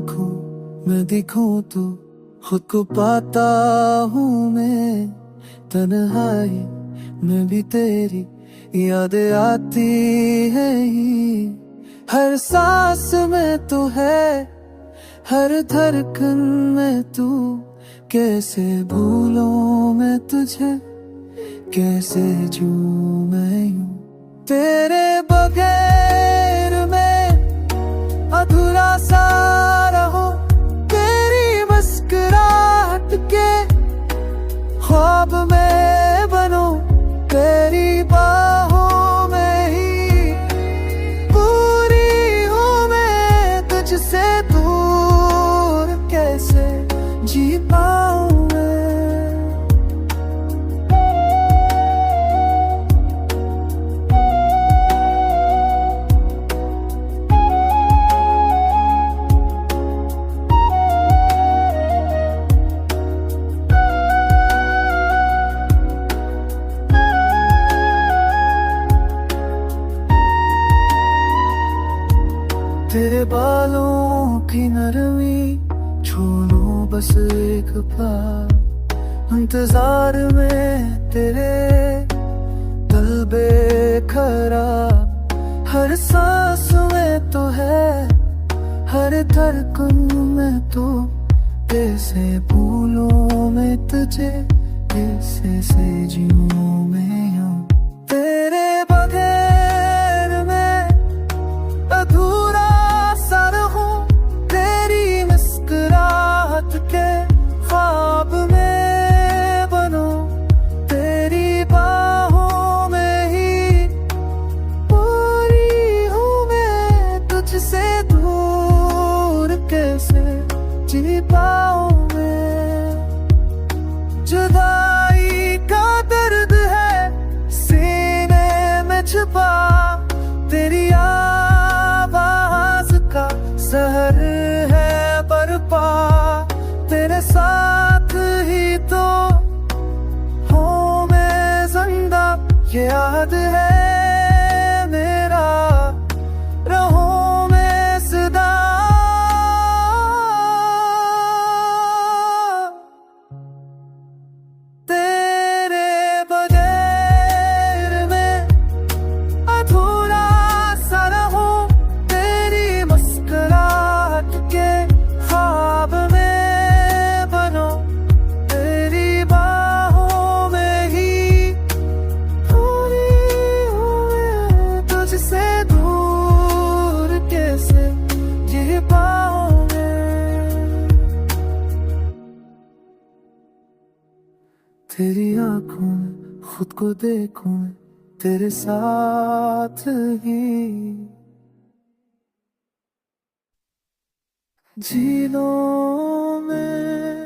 आँखों में दिखूं तो खुद को पाता हूँ मैं, तन्हाई में भी तेरी यादें आती है ही। हर सांस में तू है, हर धड़कन में तू, कैसे भूलूं मैं तुझे, कैसे जीऊं मैं यूं तेरे बगैर। मैं अधूरा सा रहूं तेरी मुस्कुराहट के ख्वाब में बनूं, तेरी बाहों में ही पूरी हूँ मैं, तुझसे दूर कैसे जी पाऊं मैं। तेरे बालों की नरमी छू लूं बस एक बार, इंतजार में तेरे दिल बेकरार। हर सांस में तो है, हर धड़कन में तो, कैसे भूलूं मैं तुझे, कैसे से जीऊं मैं यूं तेरे बगैर। मैं अधूरा के ख्वाब में बनो, तेरी बाहों में ही पूरी हूँ मैं, तुझसे दूर कैसे जी पाऊं मैं। जुदाई का दर्द है सीने में छुपा, तेरी आवाज का सहर है बरपा, तेरे साथ ही तो हूँ मैं जिंदा, ये याद है मेरा रहूं मैं सदा। तेरे बगैर मैं अधूरा सा रहूं तेरी मुस्कुराहट के ख्वाब में बनो, तेरी बाहों में ही पूरी हूँ मैं, तुझसे दूर कैसे जी पाऊं मैं। तेरी आंखों में खुद को देखूं मैं, तेरे साथ ही जी लूं मैं।